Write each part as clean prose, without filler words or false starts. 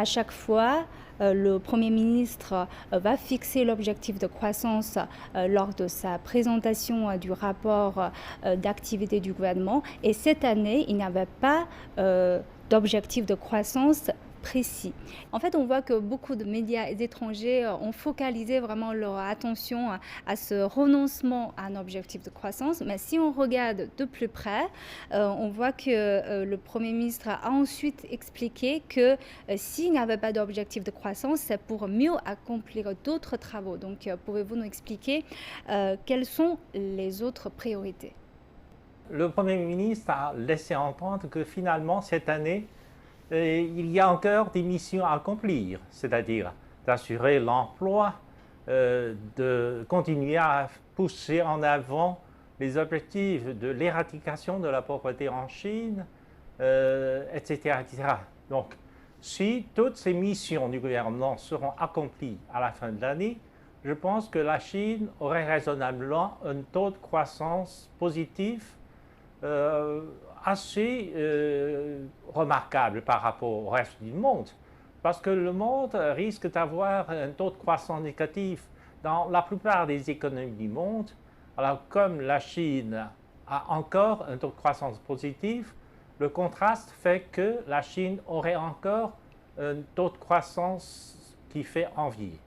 À chaque fois, le Premier ministre va fixer l'objectif de croissance lors de sa présentation du rapport d'activité du gouvernement. Et cette année, il n'y avait pas d'objectif de croissance précis. En fait, on voit que beaucoup de médias étrangers ont focalisé vraiment leur attention à ce renoncement à un objectif de croissance. Mais si on regarde de plus près, on voit que le Premier ministre a ensuite expliqué que s'il n'y avait pas d'objectif de croissance, c'est pour mieux accomplir d'autres travaux. Donc, pouvez-vous nous expliquer quelles sont les autres priorités? Le Premier ministre a laissé entendre que finalement, cette année, il y a encore des missions à accomplir, c'est-à-dire d'assurer l'emploi, de continuer à pousser en avant les objectifs de l'éradication de la pauvreté en Chine, etc., etc. Donc, si toutes ces missions du gouvernement seront accomplies à la fin de l'année, je pense que la Chine aurait raisonnablement un taux de croissance positif assez remarquable par rapport au reste du monde. Parce que le monde risque d'avoir un taux de croissance négatif dans la plupart des économies du monde. Alors comme la Chine a encore un taux de croissance positif, le contraste fait que la Chine aurait encore un taux de croissance qui fait envie.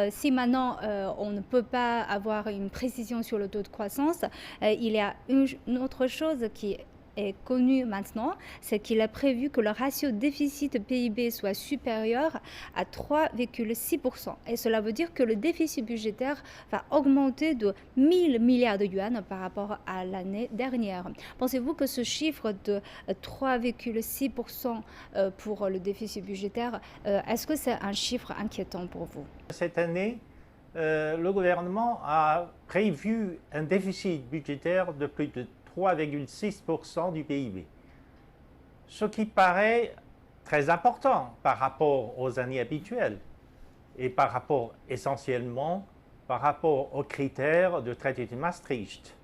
Si maintenant on ne peut pas avoir une précision sur le taux de croissance, il y a une autre chose qui est connue maintenant, c'est qu'il est prévu que le ratio déficit PIB soit supérieur à 3,6%. Et cela veut dire que le déficit budgétaire va augmenter de 1000 milliards de yuan par rapport à l'année dernière. Pensez-vous que ce chiffre de 3,6% pour le déficit budgétaire, est-ce que c'est un chiffre inquiétant pour vous? Cette année, le gouvernement a prévu un déficit budgétaire de plus de 3,6% du PIB, ce qui paraît très important par rapport aux années habituelles et par rapport essentiellement par rapport aux critères du traité de Maastricht.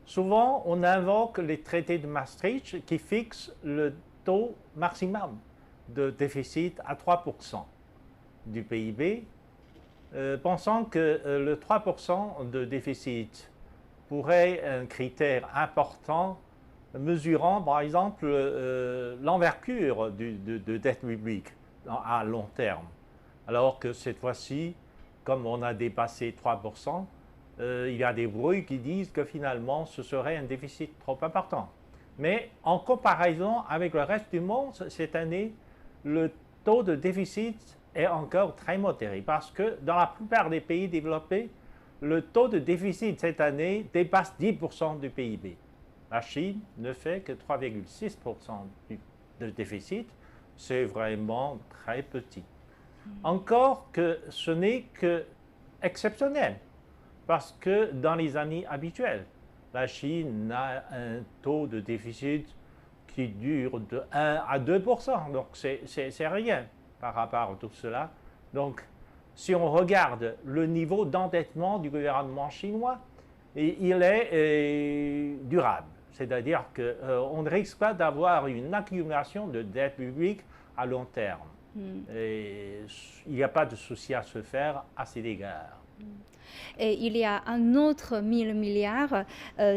Souvent, on invoque les traités de Maastricht qui fixent le taux maximum de déficit à 3% du PIB, pensant que le 3% de déficit pourrait être un critère important mesurant, par exemple, l'envergure de dette publique à long terme. Alors que cette fois-ci, comme on a dépassé 3%, il y a des bruits qui disent que finalement, ce serait un déficit trop important. Mais en comparaison avec le reste du monde, cette année, le taux de déficit est encore très modéré parce que dans la plupart des pays développés, le taux de déficit cette année dépasse 10% du PIB. La Chine ne fait que 3,6% de déficit, c'est vraiment très petit. Encore que ce n'est que exceptionnel, parce que dans les années habituelles, la Chine a un taux de déficit qui dure de 1 à 2%, donc c'est rien par rapport à tout cela. Donc, si on regarde le niveau d'endettement du gouvernement chinois, il est durable. C'est-à-dire qu'on ne risque pas d'avoir une accumulation de dette publique à long terme. Et il n'y a pas de souci à se faire à cet égard. Et il y a un autre 1000 milliards,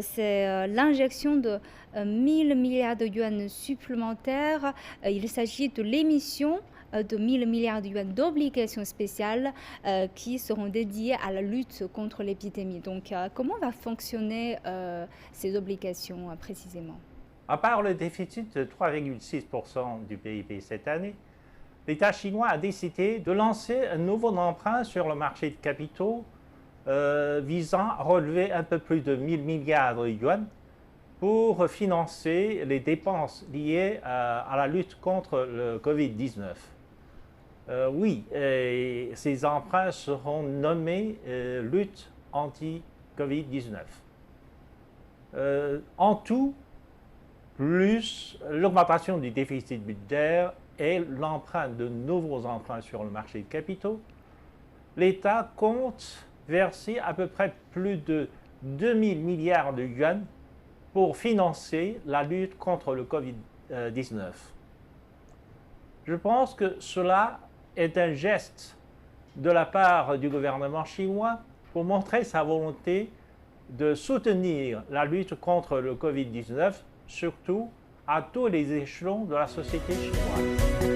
c'est l'injection de 1000 milliards de yuan supplémentaires. Il s'agit de l'émission de 1000 milliards de yuan d'obligations spéciales qui seront dédiées à la lutte contre l'épidémie. Donc, comment va fonctionner ces obligations précisément? À part le déficit de 3,6% du PIB cette année, l'État chinois a décidé de lancer un nouveau emprunt sur le marché de capitaux visant à relever un peu plus de 1000 milliards de yuan pour financer les dépenses liées à la lutte contre le Covid-19. Oui, ces emprunts seront nommés lutte anti-Covid-19. En tout, plus l'augmentation du déficit budgétaire et l'emprunt de nouveaux emprunts sur le marché de capitaux, l'État compte verser à peu près plus de 2000 milliards de yuan pour financer la lutte contre le Covid-19. Je pense que cela est un geste de la part du gouvernement chinois pour montrer sa volonté de soutenir la lutte contre le Covid-19, surtout à tous les échelons de la société chinoise.